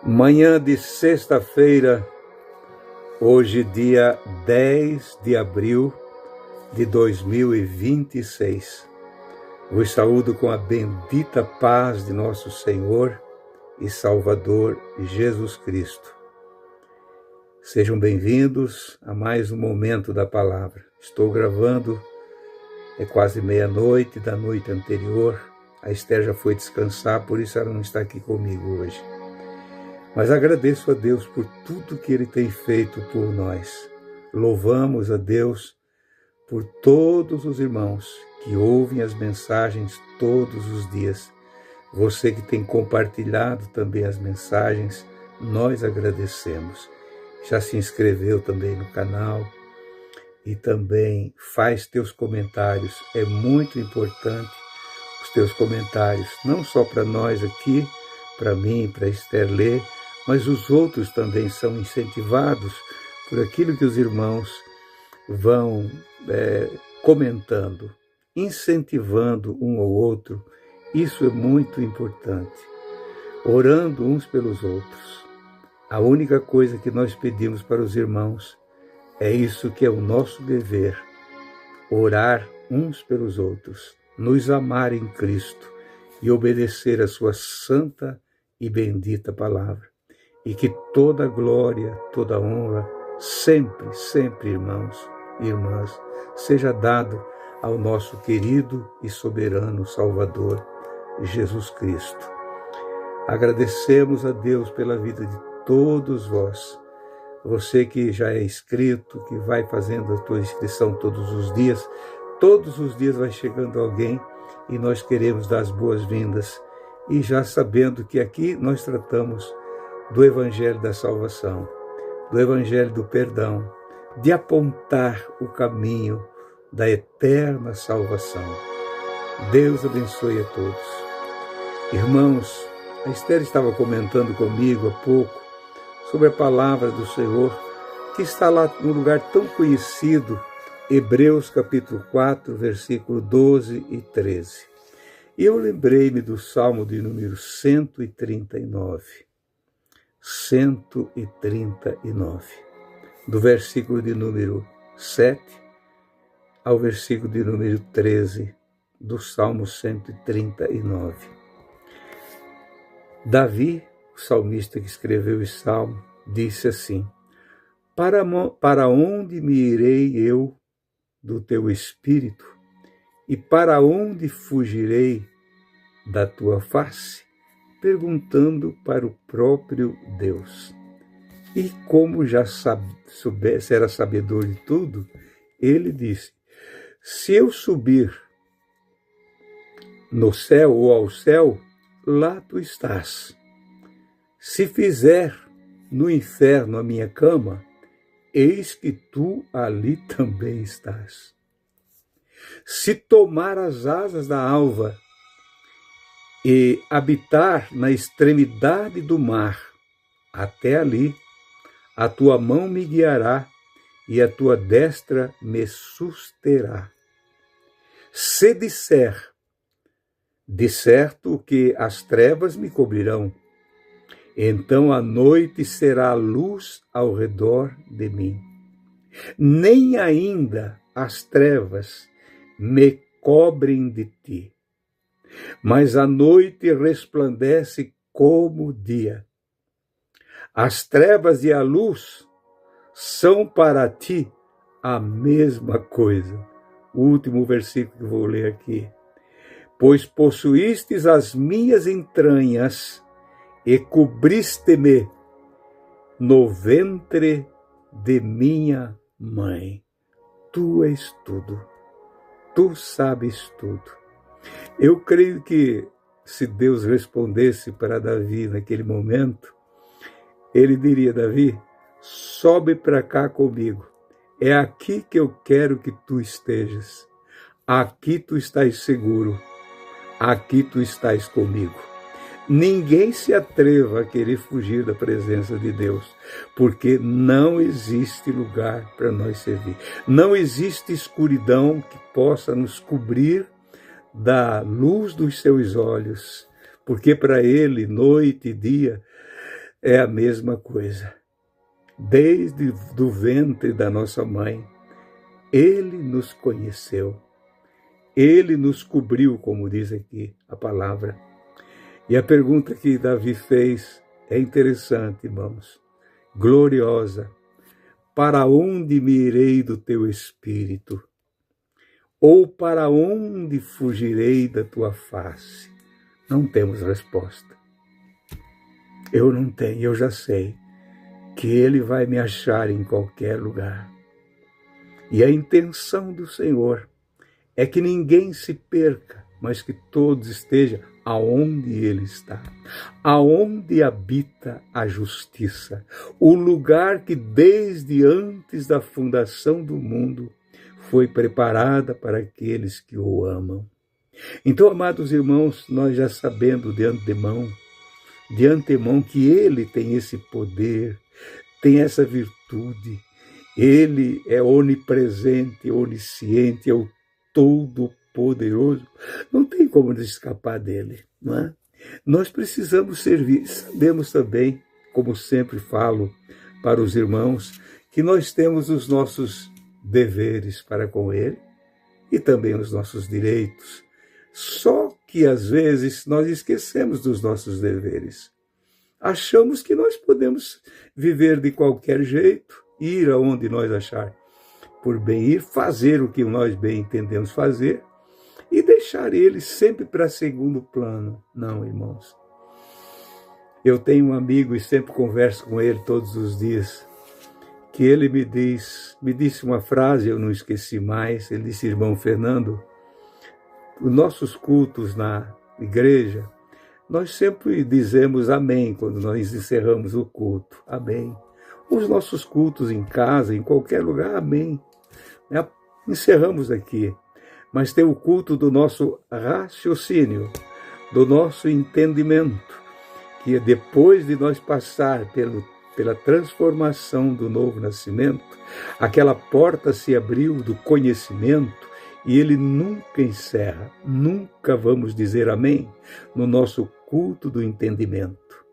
Manhã de sexta-feira, hoje dia 10 de abril de 2026. Vos saúdo com a bendita paz de nosso Senhor e Salvador Jesus Cristo. Sejam bem-vindos a mais um momento da palavra. Estou gravando, é quase meia-noite da noite anterior. A Esther já foi descansar, por isso ela não está aqui comigo hoje. Mas agradeço a Deus por tudo que Ele tem feito por nós. Louvamos a Deus por todos os irmãos que ouvem as mensagens todos os dias. Você que tem compartilhado também as mensagens, nós agradecemos. Já se inscreveu também no canal e também faz teus comentários. É muito importante os teus comentários, não só para nós aqui, para mim, para Esther ler, mas os outros também são incentivados por aquilo que os irmãos vão comentando, incentivando um ao outro. Isso é muito importante. Orando uns pelos outros. A única coisa que nós pedimos para os irmãos é isso que é o nosso dever, orar uns pelos outros, nos amar em Cristo e obedecer a sua santa e bendita palavra. E que toda glória, toda honra, sempre, sempre, irmãos e irmãs, seja dado ao nosso querido e soberano Salvador, Jesus Cristo. Agradecemos a Deus pela vida de todos vós. Você que já é inscrito, que vai fazendo a tua inscrição todos os dias vai chegando alguém e nós queremos dar as boas-vindas. E já sabendo que aqui nós tratamos do Evangelho da salvação, do Evangelho do perdão, de apontar o caminho da eterna salvação. Deus abençoe a todos. Irmãos, a Esther estava comentando comigo há pouco sobre a palavra do Senhor, que está lá num lugar tão conhecido, Hebreus capítulo 4, versículo 12 e 13. E eu lembrei-me do Salmo de número 139. 139. Do versículo de número 7 ao versículo de número 13 do Salmo 139. Davi, o salmista que escreveu esse salmo, disse assim: Para onde me irei eu do teu espírito? E para onde fugirei da tua face? Perguntando para o próprio Deus. E como já era sabedor de tudo, ele disse: se eu subir no céu ou ao céu, lá tu estás. Se fizer no inferno a minha cama, eis que tu ali também estás. Se tomar as asas da alva e habitar na extremidade do mar, até ali, a tua mão me guiará e a tua destra me susterá. Se disser, de certo que as trevas me cobrirão, então a noite será a luz ao redor de mim. Nem ainda as trevas me cobrem de ti, mas a noite resplandece como o dia. As trevas e a luz são para ti a mesma coisa. O último versículo que vou ler aqui. Pois possuístes as minhas entranhas e cobriste-me no ventre de minha mãe. Tu és tudo. Tu sabes tudo. Eu creio que se Deus respondesse para Davi naquele momento, ele diria: Davi, sobe para cá comigo. É aqui que eu quero que tu estejas. Aqui tu estás seguro. Aqui tu estás comigo. Ninguém se atreva a querer fugir da presença de Deus, porque não existe lugar para nós servir. Não existe escuridão que possa nos cobrir da luz dos seus olhos, porque para Ele, noite e dia, é a mesma coisa. Desde do ventre da nossa mãe, Ele nos conheceu. Ele nos cobriu, como diz aqui a palavra. E a pergunta que Davi fez é interessante, irmãos. Gloriosa. Para onde me irei do teu espírito? Ou para onde fugirei da tua face? Não temos resposta. Eu não tenho, eu já sei que Ele vai me achar em qualquer lugar. E a intenção do Senhor é que ninguém se perca, mas que todos estejam aonde Ele está, aonde habita a justiça, o lugar que desde antes da fundação do mundo foi preparada para aqueles que o amam. Então, amados irmãos, nós já sabendo de antemão que Ele tem esse poder, tem essa virtude, Ele é onipresente, onisciente, é o Todo-Poderoso, não tem como nos escapar dele, não é? Nós precisamos servir. Sabemos também, como sempre falo para os irmãos, que nós temos os nossos deveres para com Ele e também os nossos direitos. Só que às vezes nós esquecemos dos nossos deveres. Achamos que nós podemos viver de qualquer jeito, ir aonde nós achar por bem ir, fazer o que nós bem entendemos fazer e deixar Ele sempre para segundo plano. Não, irmãos. Eu tenho um amigo e sempre converso com ele todos os dias, que ele me disse uma frase, eu não esqueci mais. Ele disse: irmão Fernando, os nossos cultos na igreja, nós sempre dizemos amém quando nós encerramos o culto. Amém. Os nossos cultos em casa, em qualquer lugar, amém. Encerramos aqui. Mas tem o culto do nosso raciocínio, do nosso entendimento, que depois de nós passar pela transformação do novo nascimento, aquela porta se abriu do conhecimento e ele nunca encerra, nunca vamos dizer amém no nosso culto do entendimento.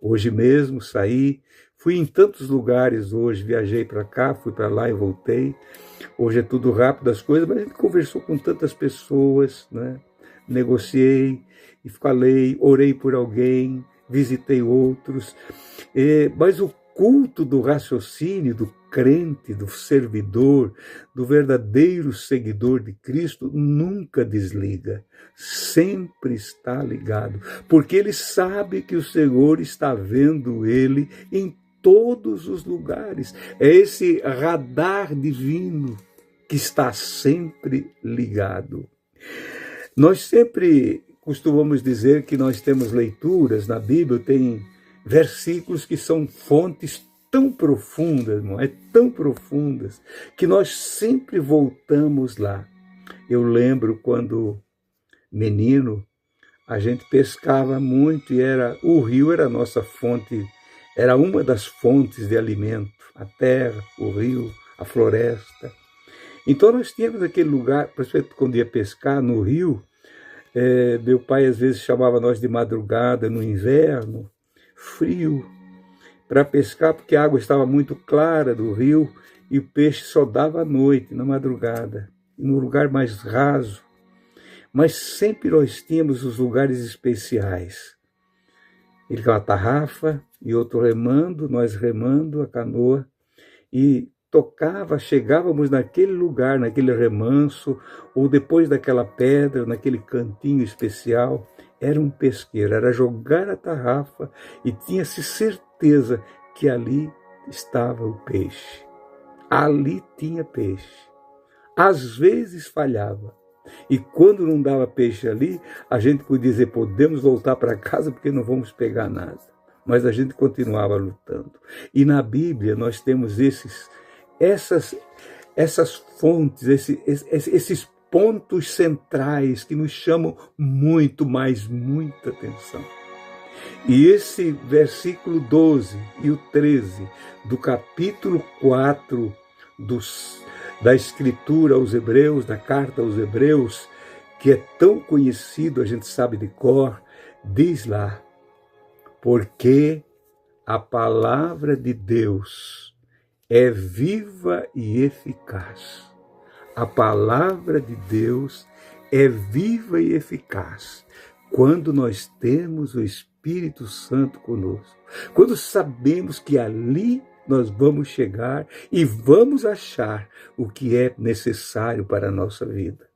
Hoje mesmo saí, fui em tantos lugares hoje, viajei para cá, fui para lá e voltei. Hoje é tudo rápido as coisas, mas a gente conversou com tantas pessoas, né? Negociei e falei, orei por alguém, visitei outros. Mas o culto do raciocínio, do crente, do servidor, do verdadeiro seguidor de Cristo, nunca desliga, sempre está ligado, porque ele sabe que o Senhor está vendo ele em todos os lugares. É esse radar divino que está sempre ligado. Nós sempre costumamos dizer que nós temos leituras na Bíblia, tem versículos que são fontes tão profundas, não é? Tão profundas, que nós sempre voltamos lá. Eu lembro quando menino, a gente pescava muito e o rio era a nossa fonte, era uma das fontes de alimento, a terra, o rio, a floresta. Então nós tínhamos aquele lugar, principalmente quando ia pescar no rio, meu pai às vezes chamava nós de madrugada, no inverno, frio, para pescar, porque a água estava muito clara do rio e o peixe só dava à noite, na madrugada, no lugar mais raso. Mas sempre nós tínhamos os lugares especiais. Ele com a tarrafa e outro remando, nós remando a canoa, e chegávamos naquele lugar, naquele remanso, ou depois daquela pedra, naquele cantinho especial. Era um pesqueiro, era jogar a tarrafa e tinha-se certeza que ali estava o peixe. Ali tinha peixe. Às vezes falhava. E quando não dava peixe ali, a gente podia dizer, podemos voltar para casa porque não vamos pegar nada. Mas a gente continuava lutando. E na Bíblia nós temos essas fontes, esses pontos centrais que nos chamam muito, mas muita atenção. E esse versículo 12 e o 13 do capítulo 4 da Escritura aos Hebreus, da carta aos Hebreus, que é tão conhecido, a gente sabe de cor, diz lá: porque a palavra de Deus é viva e eficaz. A palavra de Deus é viva e eficaz quando nós temos o Espírito Santo conosco. Quando sabemos que ali nós vamos chegar e vamos achar o que é necessário para a nossa vida.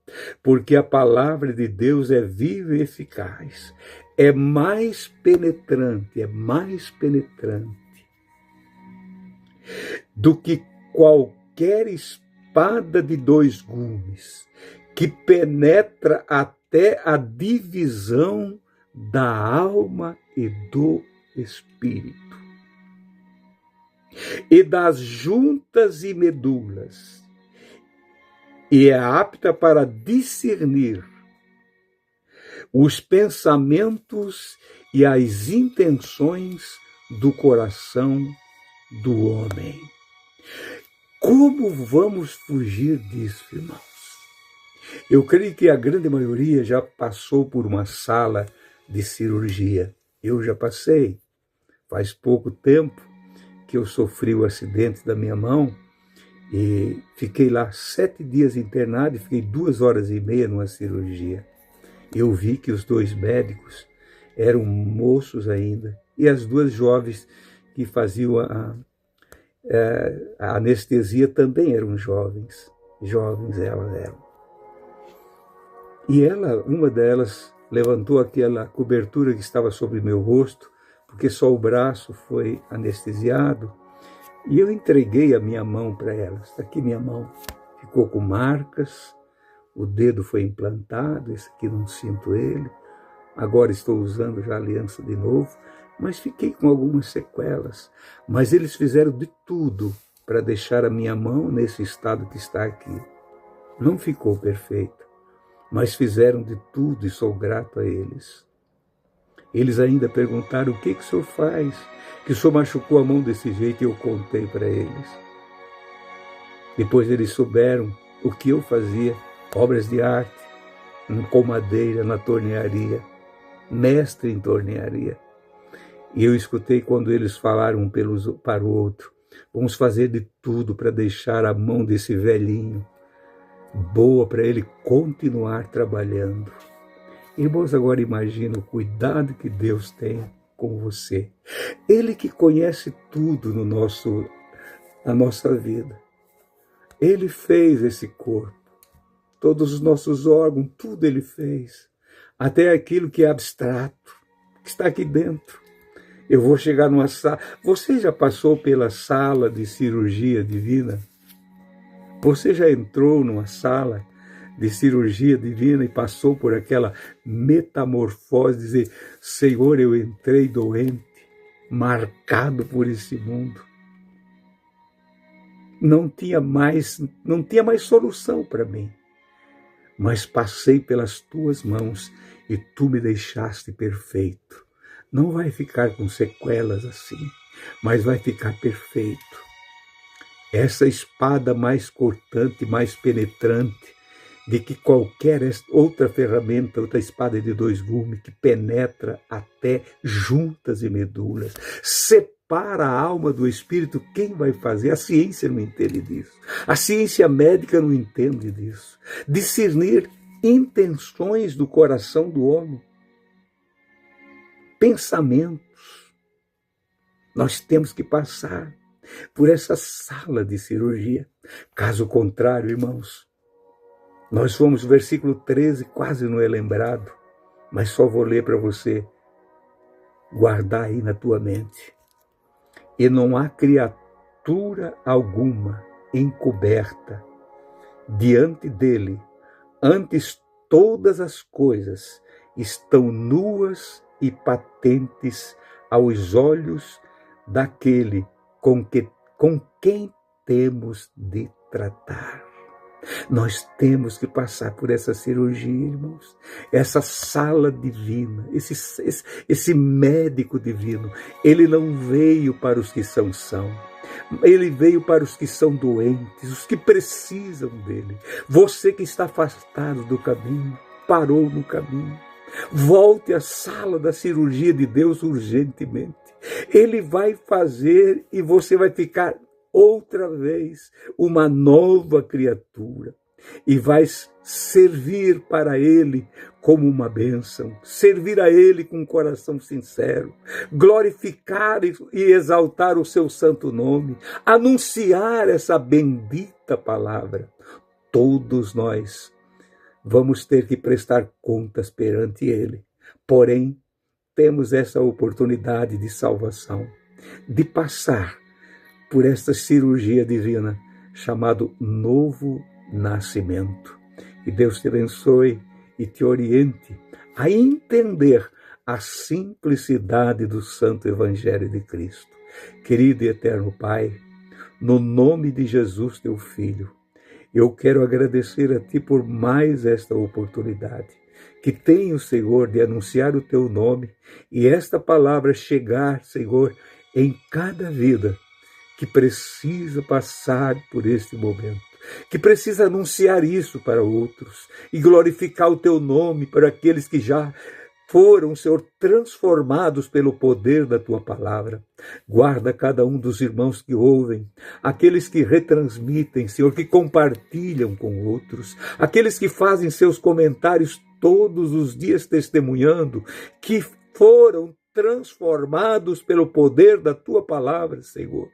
Porque a palavra de Deus é viva e eficaz. É mais penetrante do que qualquer espada de 2 gumes, que penetra até a divisão da alma e do espírito, e das juntas e medulas, e é apta para discernir os pensamentos e as intenções do coração do homem. Como vamos fugir disso, irmãos? Eu creio que a grande maioria já passou por uma sala de cirurgia. Eu já passei. Faz pouco tempo que eu sofri o acidente da minha mão e fiquei lá 7 dias internado e fiquei 2 horas e meia numa cirurgia. Eu vi que os 2 médicos eram moços ainda e as 2 jovens que faziam a anestesia também eram jovens elas eram. E uma delas levantou aquela cobertura que estava sobre meu rosto, porque só o braço foi anestesiado, e eu entreguei a minha mão para elas. Está aqui minha mão, ficou com marcas, o dedo foi implantado, esse aqui não sinto ele, agora estou usando já a aliança de novo, mas fiquei com algumas sequelas. Mas eles fizeram de tudo para deixar a minha mão nesse estado que está aqui. Não ficou perfeita, mas fizeram de tudo e sou grato a eles. Eles ainda perguntaram: o que o senhor faz? Que o senhor machucou a mão desse jeito, e eu contei para eles. Depois eles souberam o que eu fazia, obras de arte, com madeira, na tornearia, mestre em tornearia. E eu escutei quando eles falaram um para o outro: vamos fazer de tudo para deixar a mão desse velhinho boa para ele continuar trabalhando. Irmãos, agora imagina o cuidado que Deus tem com você. Ele que conhece tudo na nossa vida. Ele fez esse corpo, todos os nossos órgãos, tudo ele fez. Até aquilo que é abstrato, que está aqui dentro. Eu vou chegar numa sala. Você já passou pela sala de cirurgia divina? Você já entrou numa sala de cirurgia divina e passou por aquela metamorfose, dizer: Senhor, eu entrei doente, marcado por esse mundo. Não tinha mais solução para mim. Mas passei pelas tuas mãos e tu me deixaste perfeito. Não vai ficar com sequelas assim, mas vai ficar perfeito. Essa espada mais cortante, mais penetrante, de que qualquer outra ferramenta, outra espada de 2 gumes, que penetra até juntas e medulas, separa a alma do espírito. Quem vai fazer? A ciência não entende disso. A ciência médica não entende disso. Discernir intenções do coração do homem. Pensamentos. Nós temos que passar por essa sala de cirurgia. Caso contrário, irmãos, nós fomos, versículo 13, quase não é lembrado, mas só vou ler para você guardar aí na tua mente. E não há criatura alguma encoberta diante dele, antes todas as coisas estão nuas e patentes aos olhos daquele com quem temos de tratar. Nós temos que passar por essa cirurgia, irmãos, essa sala divina, esse médico divino. Ele não veio para os que são, ele veio para os que são doentes, os que precisam dele. Você que está afastado do caminho, parou no caminho, volte à sala da cirurgia de Deus urgentemente. Ele vai fazer e você vai ficar outra vez uma nova criatura. E vai servir para Ele como uma bênção, servir a Ele com um coração sincero, glorificar e exaltar o seu santo nome, anunciar essa bendita palavra. Todos nós vamos ter que prestar contas perante Ele, porém, temos essa oportunidade de salvação, de passar por esta cirurgia divina, chamado novo nascimento. Que Deus te abençoe e te oriente a entender a simplicidade do Santo Evangelho de Cristo. Querido e eterno Pai, no nome de Jesus, teu Filho, eu quero agradecer a Ti por mais esta oportunidade, que tenho, Senhor, de anunciar o Teu nome e esta palavra chegar, Senhor, em cada vida que precisa passar por este momento, que precisa anunciar isso para outros e glorificar o Teu nome para aqueles que já foram, Senhor, transformados pelo poder da Tua palavra. Guarda cada um dos irmãos que ouvem, aqueles que retransmitem, Senhor, que compartilham com outros, aqueles que fazem seus comentários todos os dias testemunhando, que foram transformados pelo poder da Tua palavra, Senhor.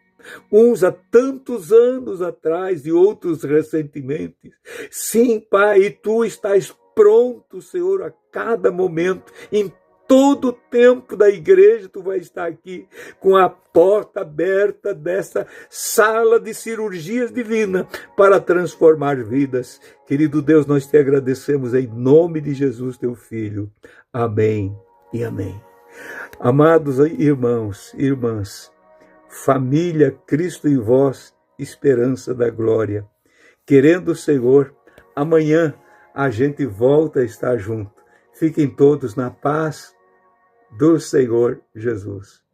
Uns há tantos anos atrás e outros recentemente. Sim, Pai, e Tu estás pronto, Senhor, a cada momento, em todo o tempo da igreja, Tu vai estar aqui com a porta aberta dessa sala de cirurgias divina para transformar vidas. Querido Deus, nós te agradecemos em nome de Jesus, Teu Filho. Amém e amém. Amados irmãos e irmãs, família Cristo em vós, esperança da glória. Querendo o Senhor, amanhã a gente volta a estar junto. Fiquem todos na paz do Senhor Jesus.